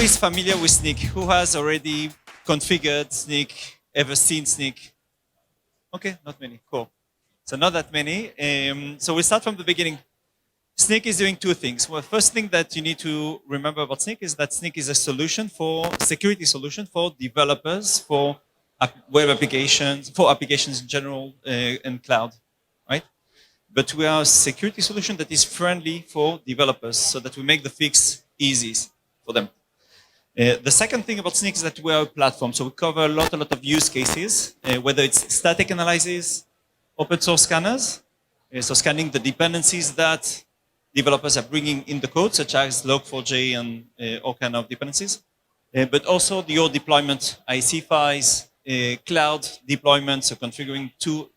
is familiar with Snyk? Who has already configured Snyk, ever seen Snyk? Okay, not many, cool. So not that many. So we start from the beginning. Snyk is doing two things. Well, first thing that you need to remember about Snyk is that Snyk is a solution for security solution for developers, for web applications, for applications in general, and cloud, right? But we are a security solution that is friendly for developers, so that we make the fix easy for them. The second thing about Snyk is that we are a platform, so we cover a lot of use cases, whether it's static analysis, open source scanners, so scanning the dependencies that developers are bringing in the code, such as log4j and all kind of dependencies, but also your deployment, IC files, cloud deployment, so configuring to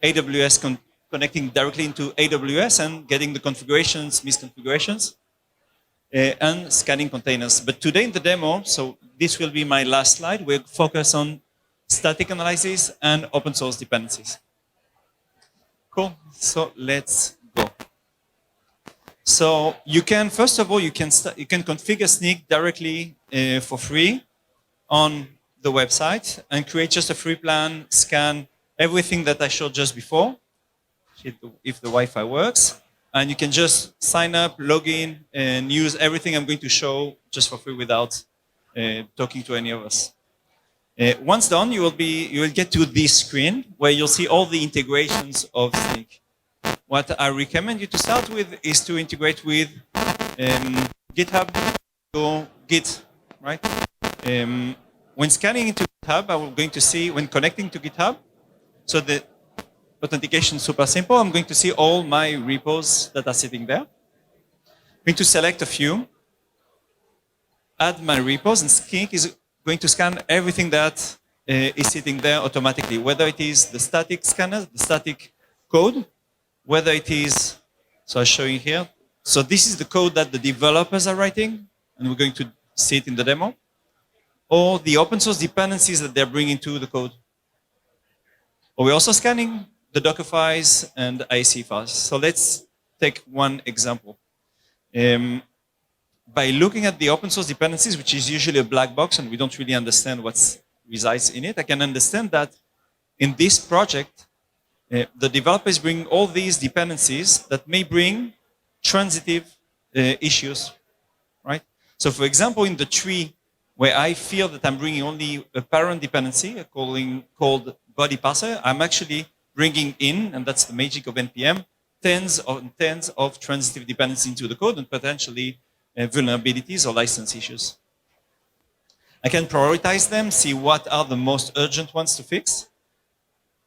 AWS, connecting directly into AWS and getting the configurations, misconfigurations, and scanning containers. But today in the demo, so this will be my last slide, we'll focus on static analysis and open source dependencies. Cool, so let's go. So you can, first of all, you can configure Snyk directly for free on the website and create just a free plan, scan everything that I showed just before, if the Wi-Fi works. And you can just sign up, log in, and use everything I'm going to show just for free without talking to any of us. Once done, you will get to this screen where you'll see all the integrations of Snyk. What I recommend you to start with is to integrate with GitHub or Git, right? When scanning into GitHub, I'm going to see, when connecting to GitHub, so the authentication is super simple. I'm going to see all my repos that are sitting there. I'm going to select a few, add my repos, and Snyk is going to scan everything that is sitting there automatically, whether it is the static scanner, the static code, whether it is, so I'll show you here. So this is the code that the developers are writing, and we're going to see it in the demo, or the open source dependencies that they're bringing to the code. Or we're also scanning the Docker files and IC files. So let's take one example. By looking at the open source dependencies, which is usually a black box and we don't really understand what resides in it, I can understand that in this project, the developer is bringing all these dependencies that may bring transitive issues, right? So for example, in the tree where I feel that I'm bringing only a parent dependency called body parser, I'm actually bringing in, and that's the magic of NPM, tens of transitive dependencies into the code and potentially vulnerabilities or license issues. I can prioritize them, see what are the most urgent ones to fix.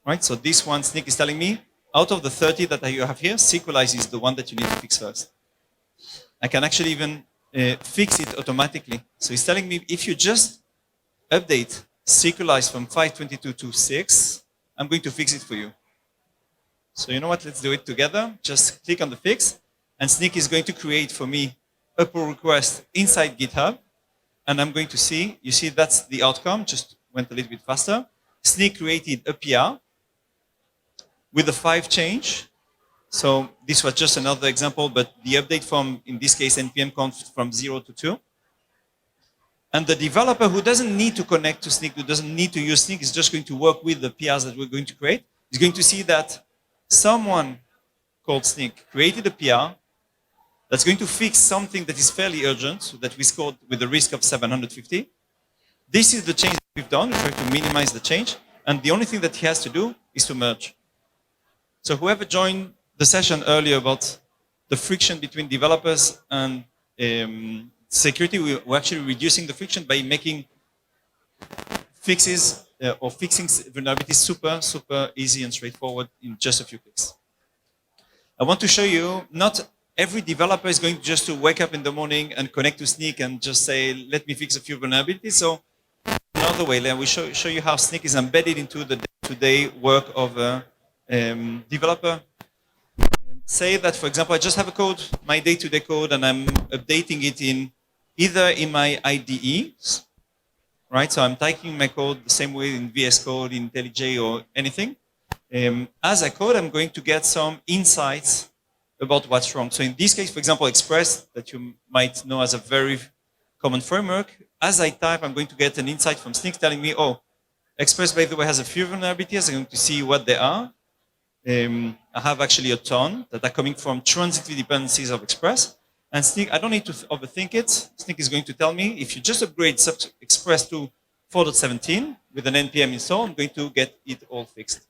Right, so this one, Snyk is telling me, out of the 30 that you have here, Sequelize is the one that you need to fix first. I can actually even fix it automatically. So he's telling me, if you just update Sequelize from 5.22 to 6, I'm going to fix it for you. So you know what, let's do it together. Just click on the fix, and Snyk is going to create for me a pull request inside GitHub, and I'm going to see, you see that's the outcome, just went a little bit faster. Snyk created a PR with a 5 change. So this was just another example, but the update from, in this case, npm conf from 0 to 2. And the developer who doesn't need to connect to Snyk, who doesn't need to use Snyk, is just going to work with the PRs that we're going to create. Is going to see that someone called Snyk created a PR that's going to fix something that is fairly urgent, so that we scored with a risk of 750. This is the change that we've done. We try to minimize the change. And the only thing that he has to do is to merge. So whoever joined the session earlier about the friction between developers and security, we're actually reducing the friction by making fixes or fixing vulnerabilities super easy and straightforward in just a few clicks. I want to show you, not every developer is going just to wake up in the morning and connect to Snyk and just say, let me fix a few vulnerabilities. So another way, let me show you how Snyk is embedded into the day-to-day work of a developer. Say that, for example, I just have a code, my day-to-day code, and I'm updating it in either in my IDE, right? So I'm typing my code the same way in VS Code, in IntelliJ, or anything. As I code, I'm going to get some insights about what's wrong. So in this case, for example, Express, that you might know as a very common framework. As I type, I'm going to get an insight from Snyk telling me, oh, Express, by the way, has a few vulnerabilities. I'm going to see what they are. I have actually a ton that are coming from transitive dependencies of Express. And Snyk, I don't need to overthink it. Snyk is going to tell me, if you just upgrade Express to 4.17 with an NPM install, I'm going to get it all fixed.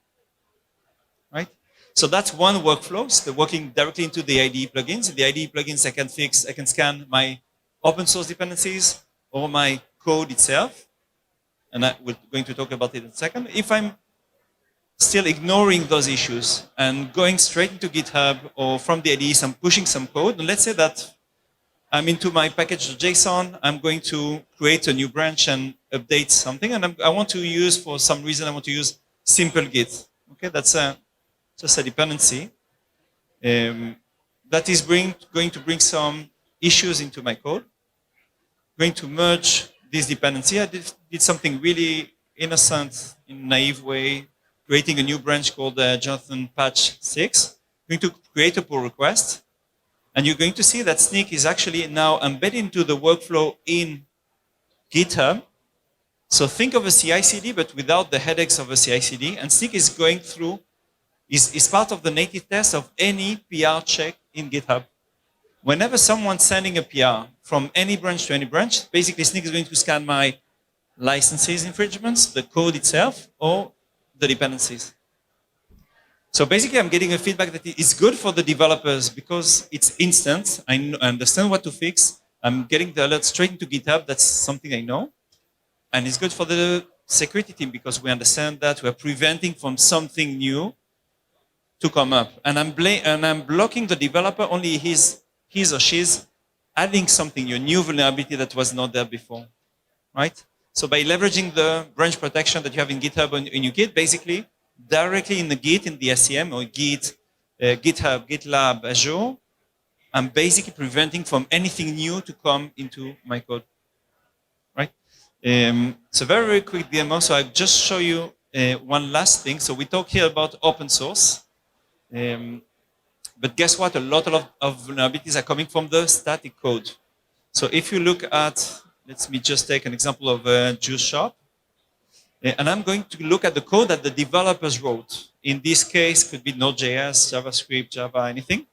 Right? So that's one workflow. So working directly into the IDE plugins. In the IDE plugins, I can scan my open source dependencies or my code itself. And we're going to talk about it in a second. If I'm still ignoring those issues and going straight into GitHub or from the IDEs, I'm pushing some code. And let's say that I'm into my package.json. I'm going to create a new branch and update something. And I want to use, for some reason, I want to use simple Git. Okay, that's just a dependency. That is going to bring some issues into my code. Going to merge this dependency. I did something really innocent, in a naive way, creating a new branch called Jonathan Patch 6. I'm going to create a pull request. And you're going to see that Snyk is actually now embedded into the workflow in GitHub. So think of a CI/CD, but without the headaches of a CI/CD. And Snyk is going through, is part of the native test of any PR check in GitHub. Whenever someone's sending a PR from any branch to any branch, basically Snyk is going to scan my licenses infringements, the code itself, or the dependencies. So basically I'm getting a feedback that is good for the developers because it's instant. I understand what to fix. I'm getting the alert straight into GitHub. That's something I know. And it's good for the security team because we understand that we're preventing from something new to come up. And I'm blocking the developer only his or she's adding something, a new vulnerability that was not there before, right? So by leveraging the branch protection that you have in GitHub and in your Git, basically directly in the Git, in the SCM or Git, GitHub, GitLab, Azure, I'm basically preventing from anything new to come into my code, right? So very, very quick demo. So I'll just show you one last thing. So we talk here about open source. But guess what? A lot of vulnerabilities are coming from the static code. So if you look at, let me just take an example of a juice shop. And I'm going to look at the code that the developers wrote. In this case, could be Node.js, JavaScript, Java, anything.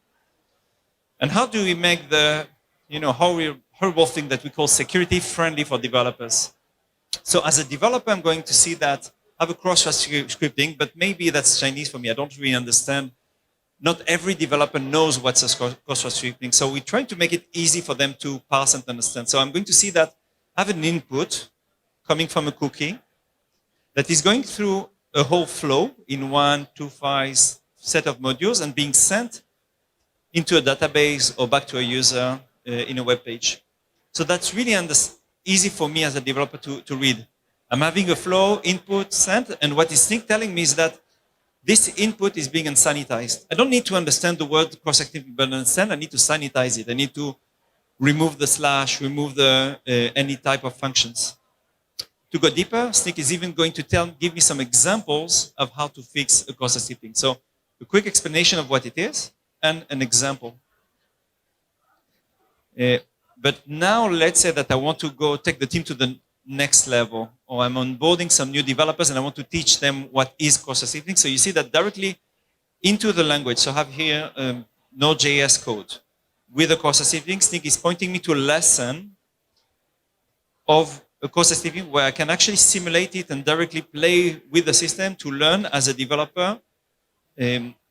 And how do we make the, horrible thing that we call security friendly for developers? So as a developer, I'm going to see that I have a cross-source scripting, but maybe that's Chinese for me. I don't really understand. Not every developer knows what's a cross-source scripting. So we try to make it easy for them to parse and understand. So I'm going to see that I have an input coming from a cookie that is going through a whole flow in 1, 2 files, set of modules and being sent into a database or back to a user in a web page. So that's really easy for me as a developer to read. I'm having a flow, input, sent, and what is Snyk telling me is that this input is being unsanitized. I don't need to understand the word cross-activity, but understand I need to sanitize it. I need to remove the slash, remove the any type of functions. To go deeper, Snyk is even going to give me some examples of how to fix a cross-activity. So a quick explanation of what it is and an example. But now let's say that I want to go take the team to the next level, or I'm onboarding some new developers and I want to teach them what is cross-activity. So you see that directly into the language. So I have here Node.js code with a cross-activity. Snyk is pointing me to a lesson of a cross-activity where I can actually simulate it and directly play with the system to learn as a developer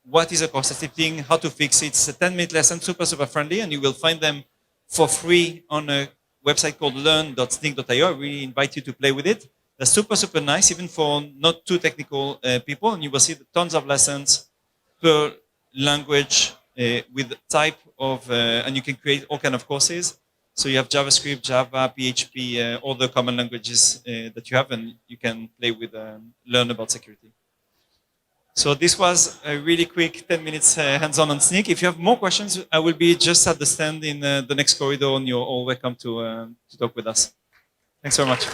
what is a cross-activity, how to fix it. It's a 10-minute lesson, super, super friendly, and you will find them for free on a website called learn.snyk.io. I really invite you to play with it. They're super, super nice, even for not too technical people. And you will see tons of lessons per language with type of, and you can create all kind of courses. So you have JavaScript, Java, PHP, all the common languages that you have, and you can play with, learn about security. So this was a really quick 10 minutes hands-on on Snyk. If you have more questions, I will be just at the stand in the next corridor, and you're all welcome to talk with us. Thanks very much.